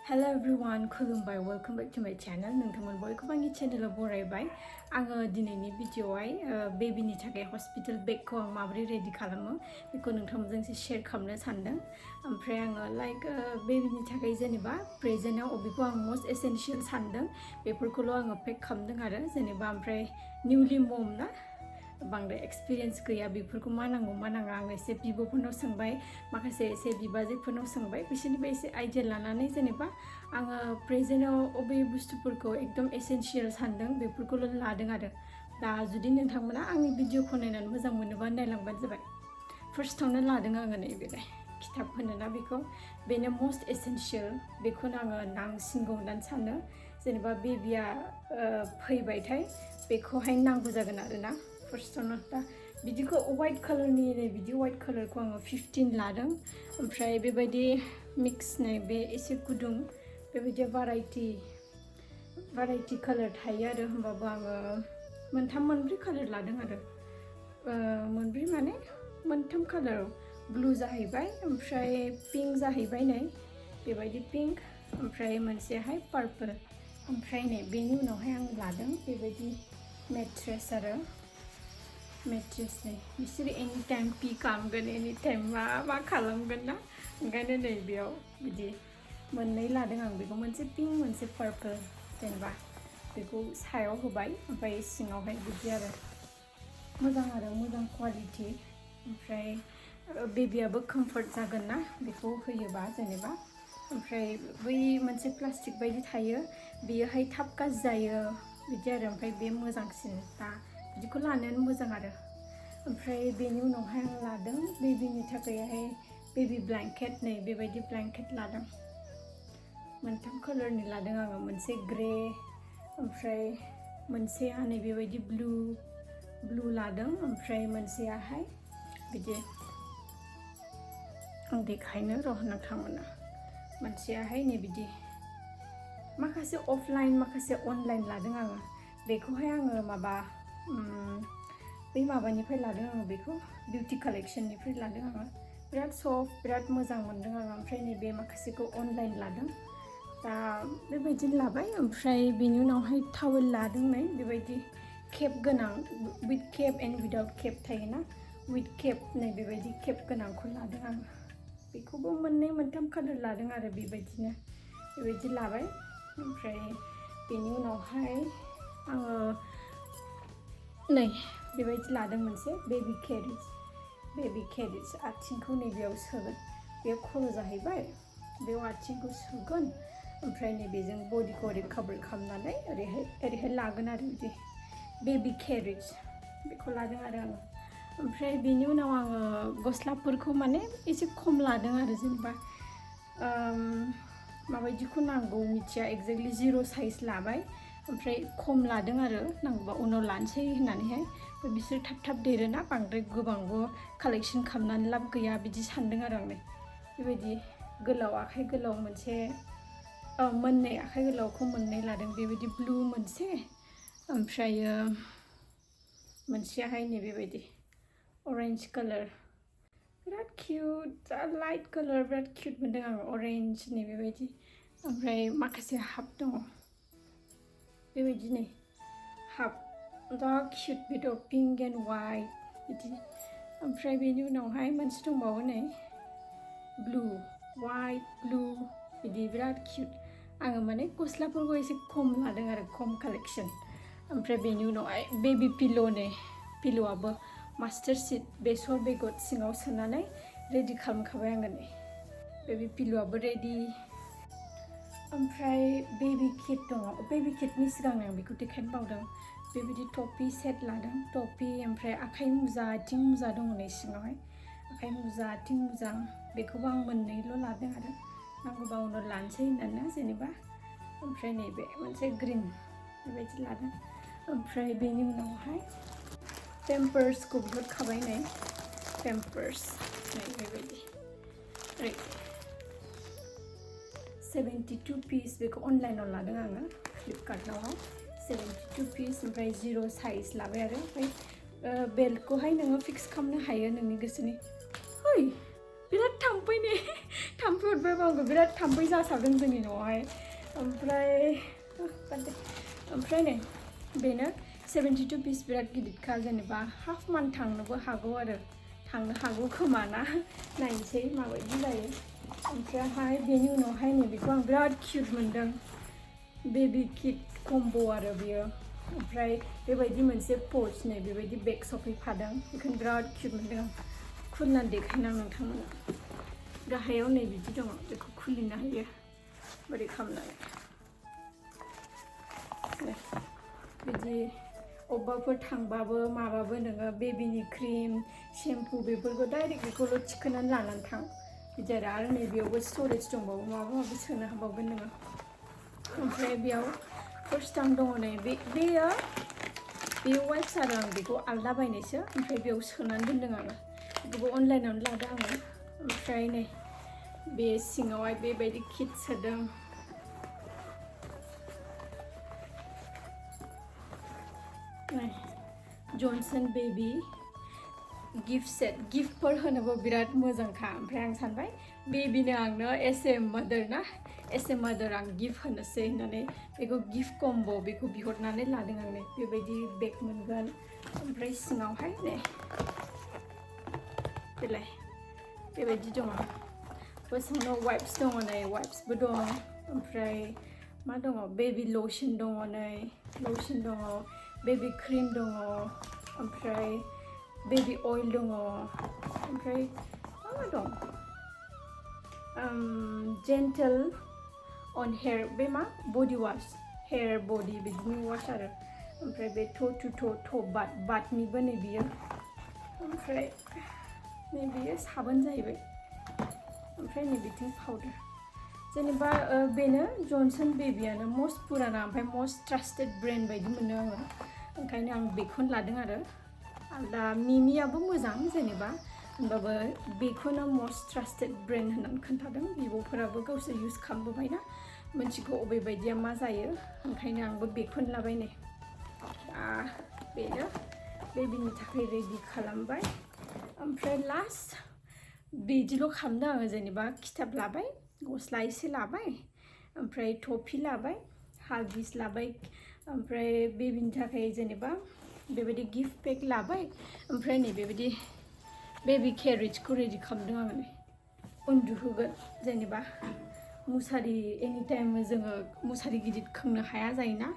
Hello everyone, kulumbai. Welcome back to my channel. Nwngtang baikw आंनि channel बरायबाय. आङो दिनैनि भिडिअआवहाय बेबिनि थाखाय हस्पिटाल बेगखौ आं माबोरै रेडि खालामो बेखौ नोंथांमोनजों शेयार खालामनो सानदों. ओमफ्राय आङो लाइक बेबिनि थाखाय जेनेबा प्रेजेन्टआव बेखौ आं मोस्ट एसेन्शियल सानदों. बेफोरखौल' आङो पेक खालामदों आरो जेनेबा ओमफ्राय निउलि मम ना बांद्राय एक्सपिरियेन्स गैया बेफोरखौ मा नांगौ मा नाङा आं एसे बिब'फोरनाव सोंबाय माखासे एसे बिबाजैफोरनाव सोंबाय बिसोरनिफ्राय एसे आइडिया लानानै जेनेबा आङो प्रेजेन्टआव अबे बुस्थुफोरखौ एकदम एसेन्शियल सानदों बेफोरखौल' लादों आरो दा जुदि नोंथांमोना आंनि भिडिअखौ नायनानै मोजां मोनोबा नायलांबानो जाबाय. फार्स्टआवनो लादों आङो नैबेलाय खिथाब होनोना बेखौ बेनो मोस्ट एसेन्शियल बेखौनो आङो नांसिनगौ होननानै सानो जेनेबा बेबिया फैबायथाय बेखौहाय नांगौ जागोन आरोना. फार्स्टआवनो दा बिदिखौ वाइट कालारनि बिदि वाइट कालारखौ आङो 15 लादों ओमफ्राय बेबायदि मिक्स बे एसे गुदुं बेबायदि भाराइटि कालार थायो आरो होमबाबो आङो मोनब्रै कालार लादों आरो मोनब्रै माने मोनथाम कालार ब्लु जाहैबाय ओमफ्राय पिंक जाहैबाय नै बेबायदि पिंक ओमफ्राय मोनसेहाय पार्पल ओमफ्राय नै बेनि उनावहाय आं लादों बेबायदि मेट्रेस आरो मेट्रेस नै बिसोर एनि टाइम पि खालामगोन एनि टाइम मा खालामगोन ना ओंखायनो नै बेयाव बिदि मोननै लादों आं बेखौ मोनसे पिंक मोनसे पार्पल जेनेबा बेखौ सायाव होबाय ओमफ्राय सिङावहाय बिदि आरो मोजां क्वालिटि ओमफ्राय बेबियाबो कम्फर्ट जागोन ना बेखौ होयोबा जेनेबा ओमफ्राय बै मोनसे प्लास्टिक बायदि थायो बेयोहाय थाब गाज्रि जायो बिदि आरो ओमफ्राय बे मोजांसिन दा बिदिखौ लानायानो मोजां आरो ओमफ्राय बेनि उनावहाय आं लादों बेबिनि थाखायहाय बेबि ब्लेंकेट नै बेबायदि ब्लेंकेट लादों मोनथाम कालारनि लादों आङो मोनसे ग्रे ओमफ्राय मोनसेया नै बेबायदि ब्लु लादों ओमफ्राय मोनसेयाहाय बिदि आं देखायनो नोंथांमोना मोनसेयाहाय नै बिदि माखासे अफलाइन माखासे अनलाइन लादों आङो बेखौहाय आङो बै माबानिफ्राय लादों आङो बेखौ बिउटि कालेक्सननिफ्राय लादों आङो बिराद सफ्ट बिराद मोजां मोनदों आङो ओमफ्राय नैबे माखासेखौ अनलाइन लादों दा बेबायदिनो लाबाय ओमफ्राय बेनि उनावहाय टावेल लादों नै बेबायदि केप गोनां with cap and without cap थायोना विथ केप नै बेबायदि केप गोनांखौ लादों आङो बेखौबो मोनथाम कालार लादों आरो बेबायदि लाबाय ओमफ्राय बेनि उनावहाय आङो नै बेबायदि लादों मोनसे बेबि केरिज आथिंखौ नैबेयाव सोगोन बे खर' जाहैबाय बेयाव आथिंखौ सोगोन ओमफ्राय नैबेजों बडिखौ ओरै कभार खालामनानै ओरैहाय लागोन आरो बिदि बेबि केरिज बेखौ लादों आरो आङो ओमफ्राय बेनि उनाव आङो गस्लाफोरखौ माने एसे खम लादों आरो जेनेबा माबायदिखौ नांगौ मिथिया एक्जेक्टलि 0 साइज लाबाय ओमफ्राय खम लादों आरो नांगौबा उनाव लानोसै होननानैहाय बिसोर थाब देरोना बांद्राय गोबांबो कालेक्सन खालामनानै लाब गैया बिदि सानदों आरो आं बेबायदि गोलाव आखाइ गोलाव मोनसे मोननै आखाइ गोलावखौ मोननै लादों बेबायदि ब्लु मोनसे ओमफ्रायो मोनसेयाहाय नै बेबायदि अरेन्ज कालार बिराद किउट जा लाइट कालार बिराद किउट मोनदों आङो अरेन्ज नै बेबायदि ओमफ्राय माखासे हाफ दङ बेबायदि नै हाफ जा किउट बेथ' पिंक एन्ड वाइट बिदि ओमफ्राय बेनि उनावहाय मोनसे दंबावो नै ब्लु वाइट ब्लु बिदि बिराद किउट आङो माने गस्लाफोरखौ एसे खम लादों आरो खम कालेक्सन ओमफ्राय बेनि उनावहाय बेबि पिल'आबो मास्टार सिट बेसर बेगर सिङाव सोनानै रेडि खालामखाबाय आङो नै बेबि पिल'आबो रेडि ओमफ्राय बेबि किट दङ बेबि किटनि सिगां आं बेखौ देखायनो बावदों बेबायदि टपि सेट लादों टपि ओमफ्राय आखाइ मुजा आथिं मुजा दङ नै सिङावहाय आखाइ मुजा आथिं मुजा बेखौबो आं मोननैल' लादों आरो नांगौबा उनाव लानोसै होननानै जेनेबा ओमफ्राय नैबे मोनसे ग्रिन बेबायदि लादों ओमफ्राय बेनि उनावहाय पेम्पार्सखौ बिहरखाबाय नै पेम्पार्स नै बेबायदि 72 पिस बेखौ अनलाइनाव लादों आङो फ्लिपकार्टआवहाय 72 पिस ओमफ्राय 0 साइज लाबाय आरो ओमफ्राय बेल्टखौहाय नोङो फिक्स खालामनो हायो नोंनि गोसोनि बिराद थाम्फै ने थाम्फै अरबाय आंखौ बिराद थाम्फै जासाबदों जोंनि न'आवहाय ओमफ्राय नै बेनो 72 पिस बिराद गिदिरखा जेनेबा हाफ मान्थ थांनोबो हागौ आरो थांनो हागौ खोमा ना नायनोसै माबायदि जायो ओमफ्रायहाय बेनि उनावहाय नै बेखौ आं बिराद किउट मोनदों बेबी किट कम्बो आरो बियो ओमफ्राय बेबायदि मोनसे पोच नै बेबायदि बेग सफैफादों बेखौनो बिराद किउट मोनदों आं खुलिनानै देखायनो नोंथांमोना गाहायाव नै बिदि दङ बेखौ खुलिनो हायो बोरै खालामनानै बिदि अबेबाफोर थांबाबो माबाबो नोङो बेबिनि क्रिम शेम्पु बेफोरखौ डाइरेक्ट बेखौल' थिखोनानै लानानै थां बिदि आरो नैबेयावबो स्टरेज दंबावो माबा माबि सोनो हाबावगोन नोङो ओमफ्राय बेयाव फार्स्टआव दङ नै बेयो वाइप्स आरो आं बेखौ आलदा बायनायसो ओमफ्राय बेयाव सोनानै दोनदों आङो बेखौबो अनलाइनावनो लादों आङो ओमफ्राय नै बे सिङावहाय बेबायदि किट सोदों Johnson baby gift set gift for होनोबो बिराद मोजांखा ओमफ्राय आं सानबाय बेबिनो आंनो एसे मादार ना एसे मादार आं गिफ्ट होनोसै होननानै बेखौ गिफ्ट कम्बो बेखौ बिहरनानै लादों आं नै बेबायदि बेग मोनगोन ओमफ्राय सिङावहाय नै बेलाय बेबायदि दङ बसावनो वाइप्स दङ नै वाइप्सबो दङ ओमफ्राय मा दङ बेबी लशन दङ नै लशन दङ बेबी क्रिम दङ ओमफ्राय बेबी अइल दङ ओमफ्राय मा दं जेन्टेल अन हेयर बे मा बडि वाश हेयर बडि बिदिनि वाश आरो ओमफ्राय बे थ' बाथनिबो नै बियो ओमफ्राय नै बियो साबोन जाहैबाय ओमफ्राय नै बिथिं पाउडार जेनेबा बेनो जनसन बेबियानो मस्ट पुराना ओमफ्राय मस्ट ट्रास्टेड ब्रेन्ड बायदि मोनो आङो ओंखायनो आं बेखौनो लादों आरो आलदा मिमियाबो मोजां जेनेबा होमबाबो बेखौनो मस्ट ट्रास्टेड ब्रेन्ड होननानै खोन्थादों बिब'फोराबो गावसोर इउज खालामबोबायना मोनथिगौ अबे बायदिया मा जायो ओंखायनो आंबो बेखौनो लाबाय नै बेनो बेबिनि थाखाय रेडि खालामबाय ओमफ्राय लास्ट बिदिल' खालामदों आङो जेनेबा खिथाब लाबाय गस्ला एसे लाबाय ओमफ्राय टफि लाबाय हागिस लाबाय ओमफ्राय बेबिनि थाखाय जेनेबा बेबायदि गिफ्ट पेक लाबाय ओमफ्राय नै बेबायदि बेबी केरेजखौ रेडि खालामदों आङो नै उन्दुहोगोन जेनेबा मुसारि एनि टाइम जोङो मुसारि गिदिर खोंनो हाया जायोना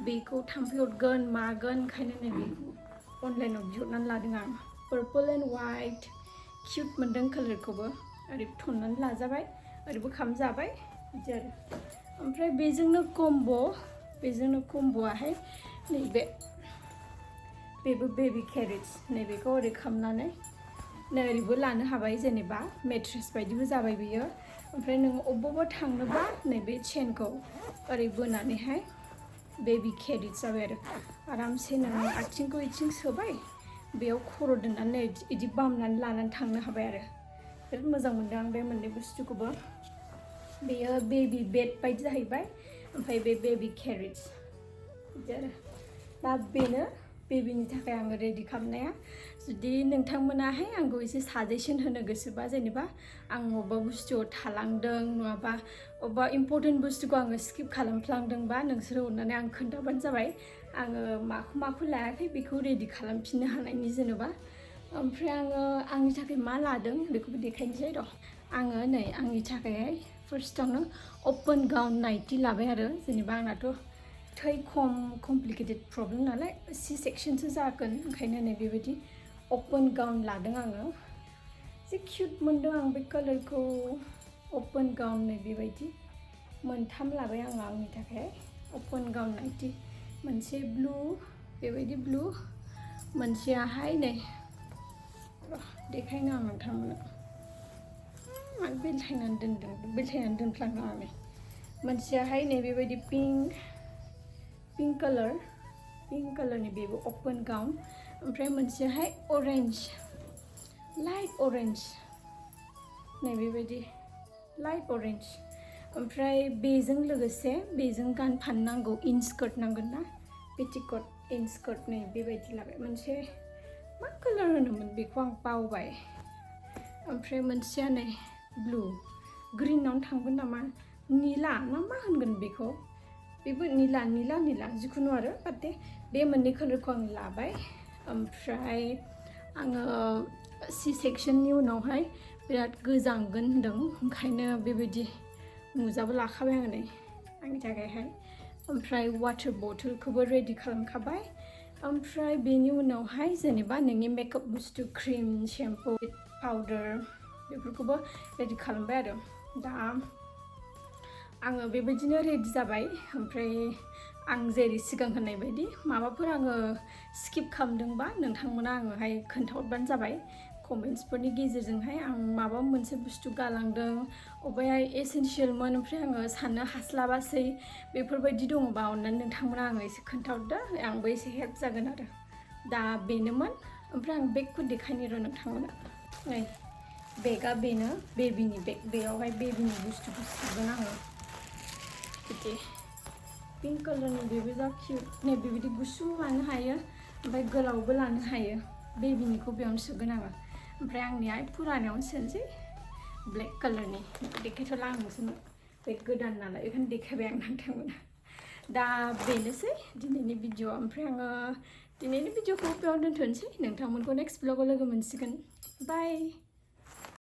बेखौ थाम्फै अरगोन मागोन ओंखायनो नै बेखौ अनलाइनाव बिहरनानै लादों आं पार्पल एन्ड वाइट किउट मोनदों कालारखौबो ओरै थननानै लाजाबाय ओरैबो खालामजाबाय बिदि आरो ओमफ्राय बेजोंनो कम्ब'आहाय नैबे बेबो बेबी केरेज नैबेखौ ओरै खालामनानै नै ओरैबो लानो हाबाय जेनेबा मेट्रेस बायदिबो जाबाय बियो ओमफ्राय नोङो अबेबा थांनोबा नैबे चेनखौ ओरै बोनानैहाय बेबी केरेज जाबाय आरो आरामसे नोङो आथिंखौ इथिं सोबाय बेयाव खर' दोननानै इदि बामनानै लानानै थांनो हाबाय आरो बिराद मोजां मोनदों आं बे मोननै बुस्थुखौबो बेयो बेबी बेड बायदि जाहैबाय ओमफ्राय बे बेबी केरेज बिदि आरो दा बेनो बेबिनि थाखाय आङो रेडि खालामनाया जुदि नोंथांमोनाहाय आंखौ एसे साजेसन होनो गोसोबा जेनेबा आं अबेबा बुस्थुआव थालांदों नङाबा अबेबा इम्परटेन्ट बुस्थुखौ आङो स्किप खालामफ्लांदोंबा नोंसोरो अननानै आं खोन्थाबानो जाबाय आङो माखौ लायाखै बेखौ रेडि खालामफिननो हानायनि जेनेबा ओमफ्राय आङो आंनि थाखाय मा लादों बेखौबो देखायनोसै र' आङो नै आंनि थाखायहाय फार्स्टआवनो अपेन गाउन नाइटि लाबाय आरो जेनेबा आंनाथ' थै कमप्लिकेटेड प्रब्लेम नालाय सि सेक्सनसो जागोन ओंखायनो नै बेबायदि अपेन गाउन लादों आङो एसे किउट मोनदों आं बे कालारखौ अपेन गाउन नै बेबायदि मोनथाम लाबाय आङो आंनि थाखाय अपेन गाउन नाइटि मोनसे ब्लु बेबायदि ब्लु मोनसेयाहाय नै देखायनो आं नोंथांमोननो मानो बेलथायनानै दोनफ्लांदों आं नै मोनसेयाहाय नै बेबायदि पिंक कालारनि बेबो अपेन गाउन ओमफ्राय मोनसेहाय अरेन्ज लाइट अरेन्ज नै बेबायदि लाइट अरेन्ज ओमफ्राय बेजों लोगोसे बेजों गानफाननांगौ इनस्कार्ट नांगोन ना पेटिकट इनस्कार्ट नै बेबायदि लाबाय मोनसे मा कालार होनोमोन बेखौ आं बावबाय ओमफ्राय मोनसेया नै ब्लु ग्रीनावनो थांगोन नामा नीला ना मा होनगोन बेखौ बेबो नीला नीला नीला जिखुनु आरो बाटे बे मोननै कालारखौ आं लाबाय ओमफ्राय आङो सि सेक्सननि उनावहाय बिराद गोजांगोन होनदों ओंखायनो बेबायदि मुजाबो लाखाबाय आङो नै आंनि थाखायहाय ओमफ्राय वाटार बथलखौबो रेडि खालामखाबाय ओमफ्राय बेनि उनावहाय जेनेबा नोंनि मेकआप बुस्थु क्रिम शेम्पु पाउडार बेफोरखौबो रेडि खालामबाय आरो दा आङो बेबायदिनो रेडि जाबाय ओमफ्राय आं जेरै सिगां होननाय बायदि माबाफोर आङो स्किप खालामदोंबा नोंथांमोना आङोहाय खोन्थाहरबानो जाबाय कमेन्ट्सफोरनि गेजेरजोंहाय आं माबा मोनसे बुस्थु गालांदों अबेहाय एसेन्शियेलमोन ओमफ्राय आङो साननो हास्लाबासै बेफोरबायदि दङबा अननानै नोंथांमोना आङो एसे खोन्थाहरदो आंबो एसे हेल्प जागोन आरो दा बेनोमोन ओमफ्राय आं बेगखौ देखायनि र' नोंथांमोना नै बेगा बेनो बेबिनि बेग बेयावहाय बेबिनि बुस्थुखौ सोगोन आङो बिदि पिंक कालारनि बेबो जा किउट नै बेबायदि गुसु लानो हायो ओमफ्राय गोलावबो लानो हायो बेबिनिखौ बेयावनो सोगोन आङो ओमफ्राय आंनिया फुरानायावनो सोनोसै ब्लेक कालारनि देखायथ'ला आं नोंसोरनो बे गोदान नालाय बेखायनो देखायबाय आं नोंथांमोना दा बेनोसै दिनैनि भिडिअ ओमफ्राय आङो दिनैनि भिडिअखौ बेयाव दोनथ'नोसै नोंथांमोनखौ नेक्स्ट ब्लगाव लोगो मोनसिगोन बाय